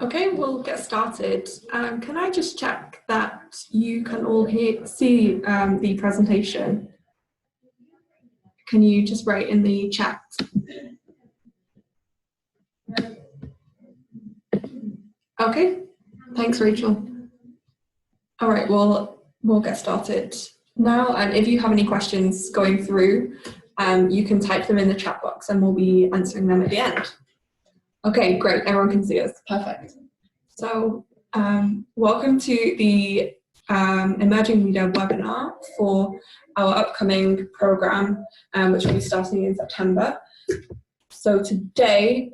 Okay, we'll get started. Can I just check that you can all see the presentation? Can you just write in the chat? Okay, thanks, Rachel. All right, well, we'll get started now. And if you have any questions going through, you can type them in the chat box and we'll be answering them at the end. Okay, great, everyone can see us, perfect. So welcome to the Emerging Leader webinar for our upcoming program, which will be starting in September. So today,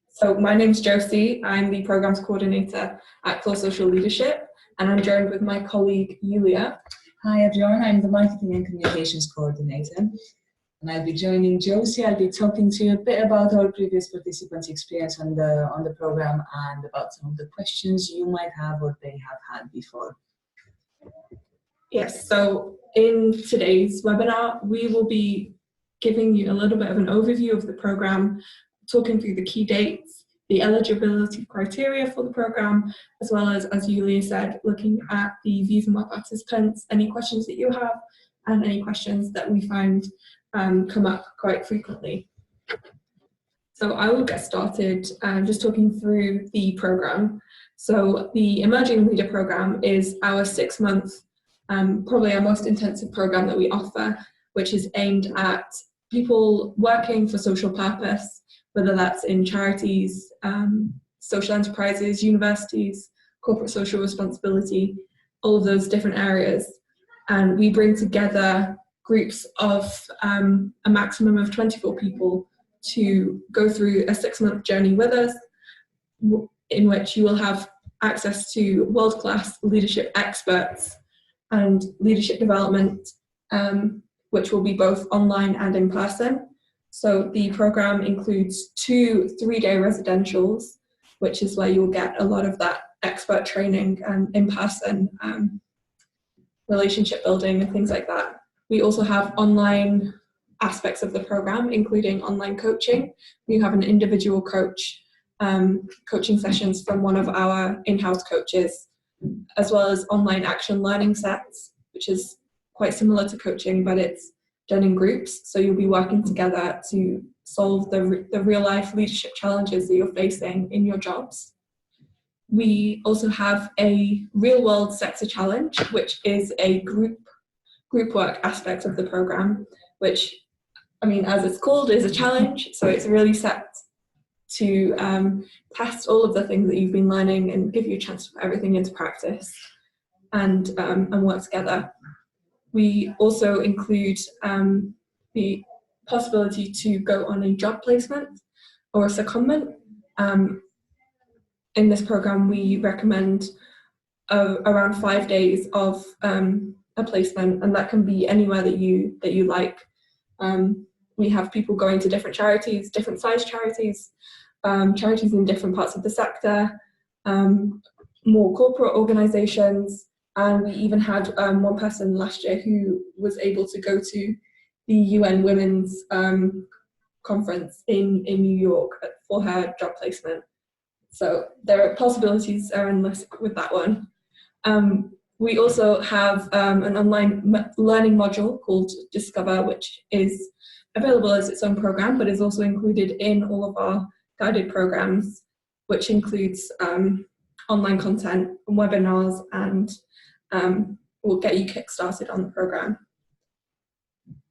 so my name's Josie. I'm the programs coordinator at Close Social Leadership, and I'm joined with my colleague Yulia. Hi everyone, I'm the marketing and communications coordinator. And I'll be joining Josie. I'll be talking to you a bit about our previous participants' experience on the program and about some of the questions you might have or they have had before. Yes, so in today's webinar, we will be giving you a little bit of an overview of the program, talking through the key dates, the eligibility criteria for the program, as well as Yulia said, looking at the views of our participants, any questions that you have, and any questions that we find come up quite frequently. So I will get started just talking through the program. So the Emerging Leader program is our 6-month, probably our most intensive program that we offer, which is aimed at people working for social purpose, whether that's in charities, social enterprises, universities, corporate social responsibility, all of those different areas. And we bring together groups of a maximum of 24 people to go through a 6-month journey with us, in which you will have access to world-class leadership experts and leadership development, which will be both online and in person. So the program includes 2 3-day residentials, which is where you'll get a lot of that expert training and in-person relationship building and things like that. We also have online aspects of the program, including online coaching. We have an individual coach, coaching sessions from one of our in-house coaches, as well as online action learning sets, which is quite similar to coaching, but it's done in groups. So you'll be working together to solve the real-life leadership challenges that you're facing in your jobs. We also have a real-world sector challenge, which is a group work aspect of the program, which, I mean, as it's called, is a challenge. So it's really set to test all of the things that you've been learning and give you a chance to put everything into practice and work together. We also include the possibility to go on a job placement or a secondment. In this program, we recommend around 5 days of a placement, and that can be anywhere that you like. We have people going to different charities, different size charities, charities in different parts of the sector, more corporate organisations, and we even had one person last year who was able to go to the UN Women's Conference in New York for her job placement. So there are possibilities are endless with that one. We also have an online learning module called Discover, which is available as its own program, but is also included in all of our guided programs, which includes online content, webinars, and will get you kick-started on the program.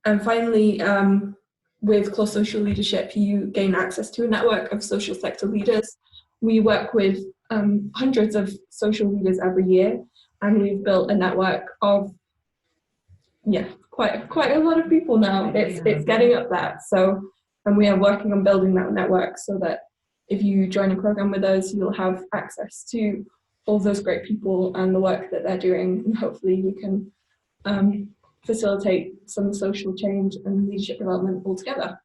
And finally, with Close Social Leadership, you gain access to a network of social sector leaders. We work with hundreds of social leaders every year, and we've built a network of, quite a lot of people now. It's getting up there. So, and we are working on building that network so that if you join a program with us, you'll have access to all those great people and the work that they're doing, and hopefully we can facilitate some social change and leadership development altogether.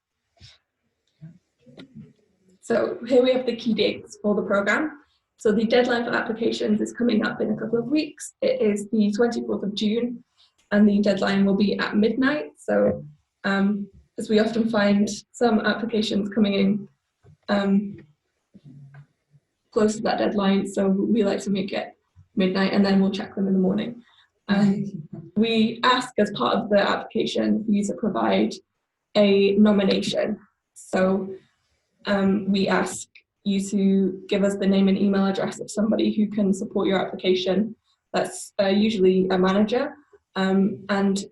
So here we have the key dates for the program. So the deadline for applications is coming up in a couple of weeks. It is the 24th of June, and the deadline will be at midnight. So as we often find some applications coming in close to that deadline, so we like to make it midnight and then we'll check them in the morning. We ask as part of the application for you to provide a nomination. So we ask you to give us the name and email address of somebody who can support your application. That's usually a manager, and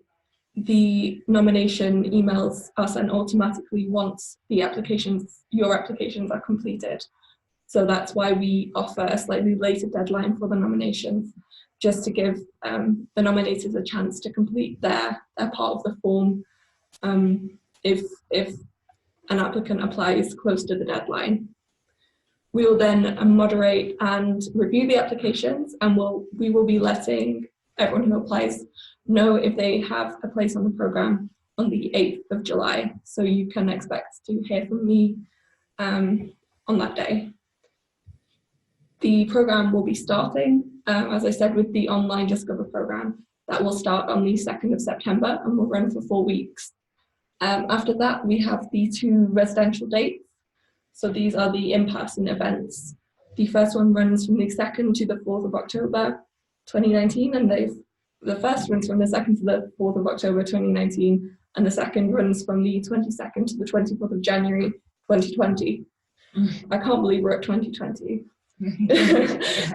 the nomination emails are sent automatically once your applications are completed. So that's why we offer a slightly later deadline for the nominations, just to give the nominators a chance to complete their part of the form if an applicant applies close to the deadline. We will then moderate and review the applications, and we will be letting everyone who applies know if they have a place on the programme on the 8th of July. So you can expect to hear from me on that day. The programme will be starting, as I said, with the online JustGov programme. That will start on the 2nd of September and will run for 4 weeks. After that, we have the 2 residential dates. So these are the in-person events. The first one runs from the 2nd to the 4th of October 2019, and the first runs from the 2nd to the 4th of October 2019, and the second runs from the 22nd to the 24th of January 2020. I can't believe we're at 2020.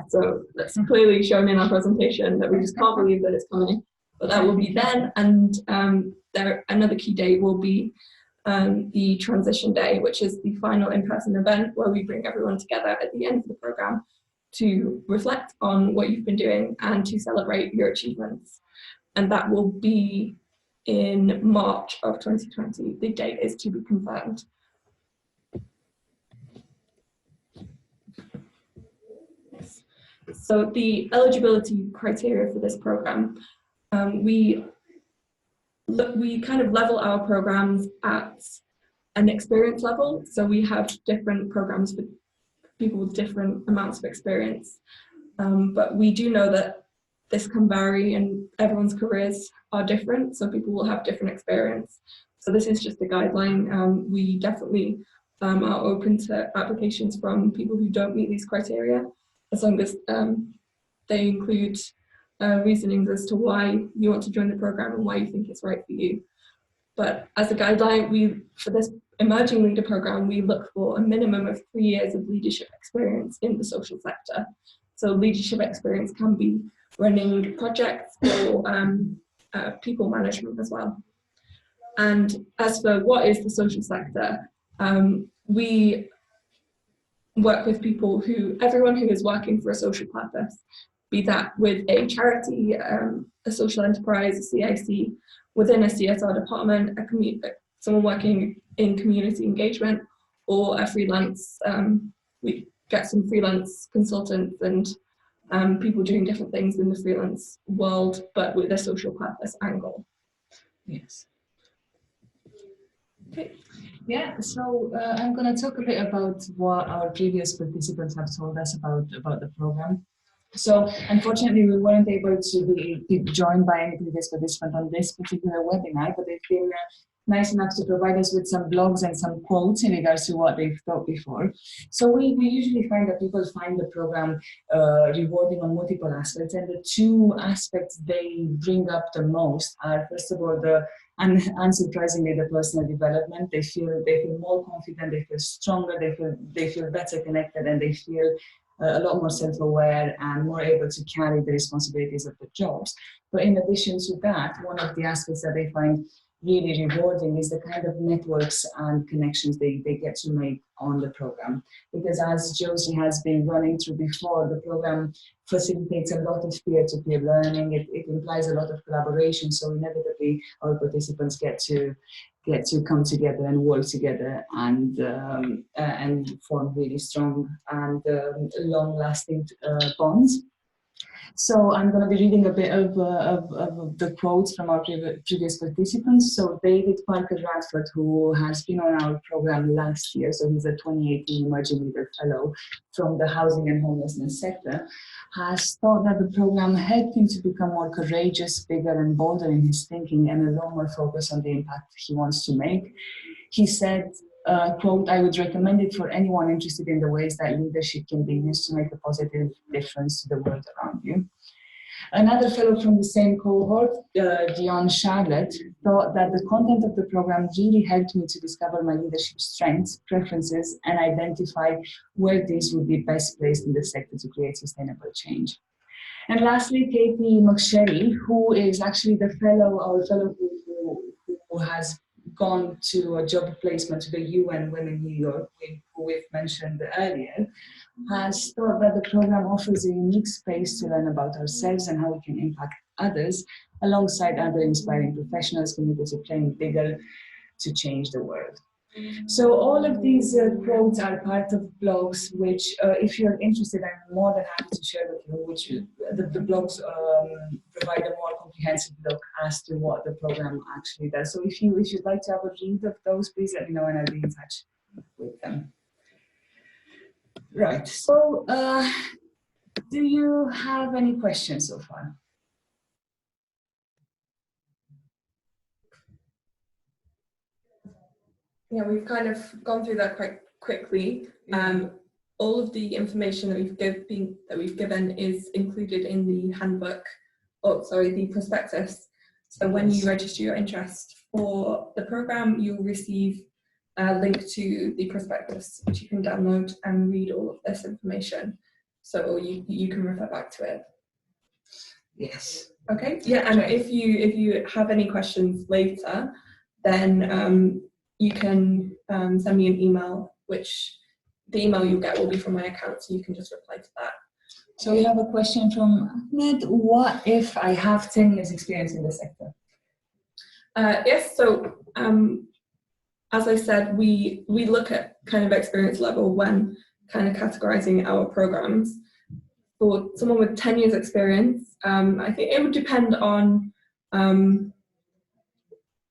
So that's clearly shown in our presentation that we just can't believe that it's coming. But that will be then, and another key date will be the transition day, which is the final in-person event where we bring everyone together at the end of the programme to reflect on what you've been doing and to celebrate your achievements. And that will be in March of 2020. The date is to be confirmed. So the eligibility criteria for this programme, we kind of level our programs at an experience level. So we have different programs for people with different amounts of experience. But we do know that this can vary and everyone's careers are different. So people will have different experience. So this is just a guideline. We definitely are open to applications from people who don't meet these criteria, as long as they include reasonings as to why you want to join the program and why you think it's right for you. But as a guideline, for this emerging leader program, we look for a minimum of 3 years of leadership experience in the social sector. So leadership experience can be running projects or people management as well. And as for what is the social sector, we work with everyone who is working for a social purpose, be that with a charity, a social enterprise, a CIC, within a CSR department, someone working in community engagement, or a freelance. We get some freelance consultants and people doing different things in the freelance world, but with a social purpose angle. Yes. Okay. Yeah, so I'm going to talk a bit about what our previous participants have told us about the program. So unfortunately, we weren't able to be joined by any previous participant on this particular webinar, but they've been nice enough to provide us with some blogs and some quotes in regards to what they've thought before. So we usually find that people find the program rewarding on multiple aspects, and the 2 aspects they bring up the most are, first of all, and unsurprisingly, the personal development. They feel more confident, they feel stronger, they feel better connected, and they feel a lot more self-aware and more able to carry the responsibilities of the jobs. But in addition to that, one of the aspects that they find really rewarding is the kind of networks and connections they get to make on the program. Because as Josie has been running through before, the program facilitates a lot of peer-to-peer learning. It implies a lot of collaboration, so inevitably our participants get to come together and work together and form really strong and long-lasting bonds. So I'm going to be reading a bit of the quotes from our previous participants. So David Parker Radford, who has been on our program last year, so he's a 2018 Emerging Leader Fellow from the housing and homelessness sector, has thought that the program helped him to become more courageous, bigger and bolder in his thinking and a lot more focus on the impact he wants to make. He said, quote, "I would recommend it for anyone interested in the ways that leadership can be used to make a positive difference to the world around you." Another fellow from the same cohort, Dion Charlotte, thought that the content of the program really helped me to discover my leadership strengths, preferences, and identify where these would be best placed in the sector to create sustainable change. And lastly, Katie McSherry, who is actually our fellow who has gone to a job placement to the UN Women New York, who we've mentioned earlier, has thought that the program offers a unique space to learn about ourselves and how we can impact others, alongside other inspiring professionals committed to playing bigger to change the world. So all of these quotes are part of blogs, which if you're interested, I'm more than happy to share with you, which the blogs provide a more comprehensive look as to what the program actually does. So if you'd like to have a read of those, please let me know and I'll be in touch with them. Right, so do you have any questions so far? Yeah, we've kind of gone through that quite quickly. All of the information that we've given is included in the handbook, the prospectus. So when you register your interest for the program, you'll receive a link to the prospectus, which you can download and read all of this information. So you can refer back to it. Yes. Okay. Yeah, and if you have any questions later, then you can send me an email, which the email you'll get will be from my account, so you can just reply to that. So we have a question from Ahmed. What if I have 10 years experience in the sector? Yes, so as I said, we look at kind of experience level when kind of categorizing our programs. For someone with 10 years experience, I think it would depend on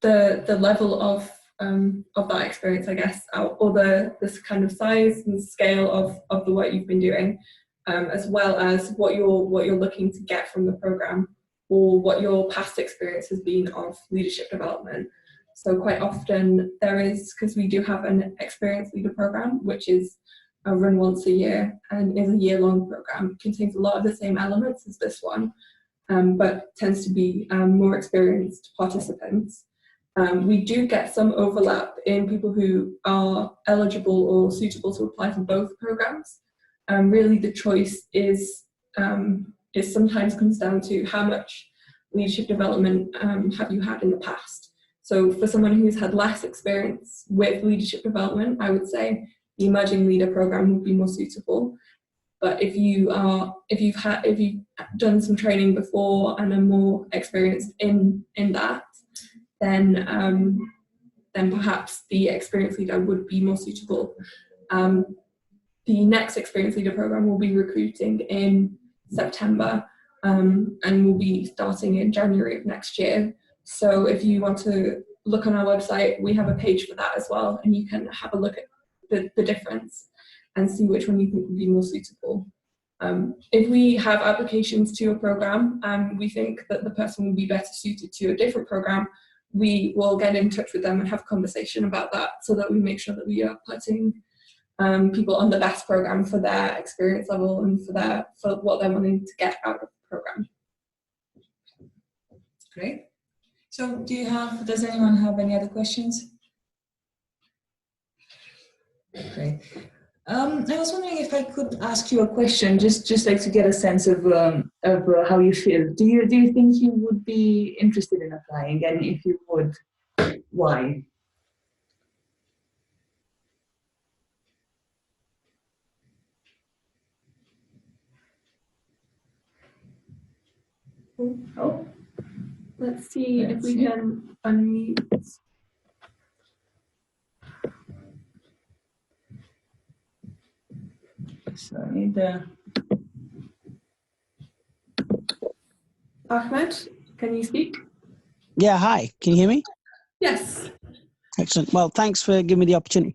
the level of that experience, I guess, or this kind of size and scale of the work you've been doing, as well as what you're looking to get from the program, or what your past experience has been of leadership development. So quite often there is, because we do have an experienced leader program, which is run once a year and is a year-long program, contains a lot of the same elements as this one, but tends to be more experienced participants. We do get some overlap in people who are eligible or suitable to apply for both programs. Really, the choice is sometimes comes down to how much leadership development have you had in the past. So for someone who's had less experience with leadership development, I would say the Emerging Leader program would be more suitable. But if you've done some training before and are more experienced in that, then perhaps the Experienced Leader would be more suitable. The next Experienced Leader program will be recruiting in September, and will be starting in January of next year. So if you want to look on our website, we have a page for that as well, and you can have a look at the difference and see which one you think would be more suitable. If we have applications to a program and we think that the person will be better suited to a different program, we will get in touch with them and have a conversation about that, so that we make sure that we are putting people on the best program for their experience level and for what they're wanting to get out of the program. Great. So does anyone have any other questions? Great. I was wondering if I could ask you a question, just like to get a sense of how you feel. Do you think you would be interested in applying, and if you would, why? Oh, let's see if we can unmute. Sorry, Ahmed, can you speak? Yeah, hi. Can you hear me? Yes. Excellent. Well, thanks for giving me the opportunity.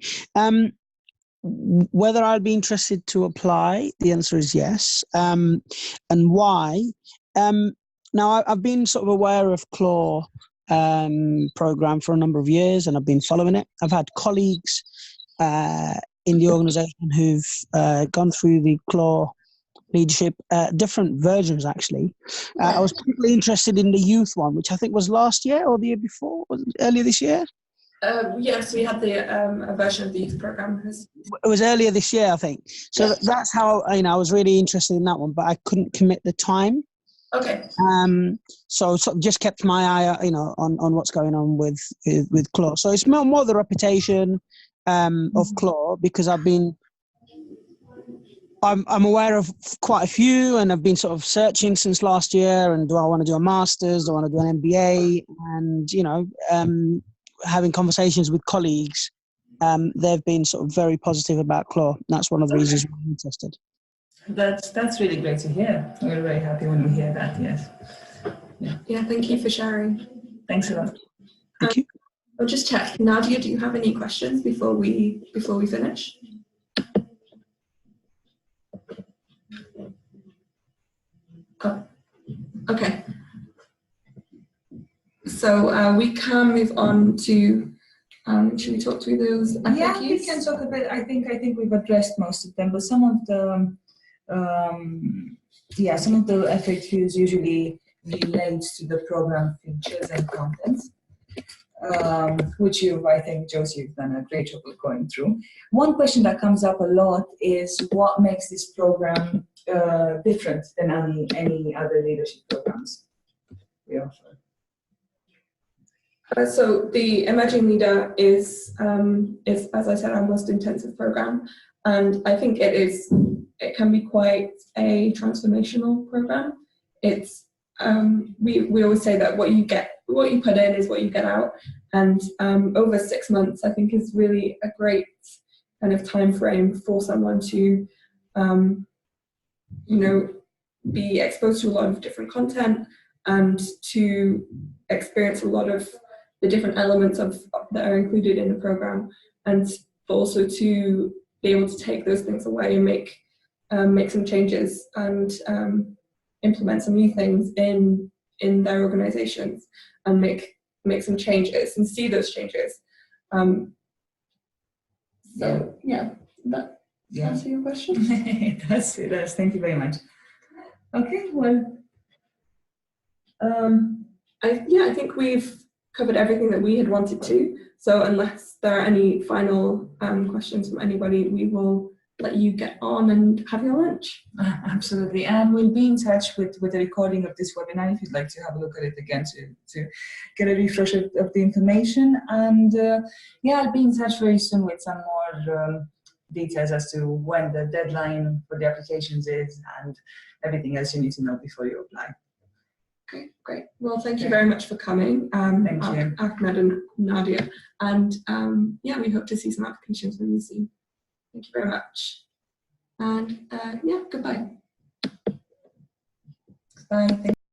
Whether I'd be interested to apply, the answer is yes. And why? Now, I've been sort of aware of CLAW program for a number of years, and I've been following it. I've had colleagues in the organisation who've gone through the CLAW leadership, different versions actually. I was particularly interested in the youth one, which I think was last year or the year before, was it earlier this year? Yes, we had a version of the youth program. It was earlier this year, I think. So Yeah. that's how, I was really interested in that one, but I couldn't commit the time. Okay. So sort of just kept my eye, on what's going on with CLAW. So it's more the reputation of CLAW, because I'm aware of quite a few, and I've been sort of searching since last year. And do I want to do a master's? Do I want to do an MBA? And having conversations with colleagues, they've been sort of very positive about CLAW. That's one of the reasons why I'm interested. That's really great to hear. We're very happy when we hear that. Yes. Yeah. Thank you for sharing. Thanks a lot. Thank you. I'll just check. Nadia, do you have any questions before we finish? Oh, okay. So we can move on to. Should we talk through those FAQs? Yeah, we can talk a bit. I think we've addressed most of them, but some of the FAQs usually relate to the program features and contents, which I think, Josie, you've done a great job of going through. One question that comes up a lot is what makes this program different than any other leadership programs we offer. So the Emerging Leader is, as I said, our most intensive program, and I think it can be quite a transformational program. It's we always say that what you put in is what you get out, and over 6 months I think is really a great kind of time frame for someone to be exposed to a lot of different content and to experience a lot of the different elements that are included in the program, and also to be able to take those things away and make some changes and implement some new things in their organizations and make some changes and see those changes. That answer your question? It does. Thank you very much. Okay, well, I think we've covered everything that we had wanted to. So unless there are any final questions from anybody, we will let you get on and have your lunch. Absolutely, and we'll be in touch with the recording of this webinar if you'd like to have a look at it again to get a refresh of the information. And I'll be in touch very soon with some more details as to when the deadline for the applications is and everything else you need to know before you apply. Okay, great. Well, thank you very much for coming, Thank you. Ahmed and Nadia. And we hope to see some applications from you soon. Thank you very much. And goodbye. Bye.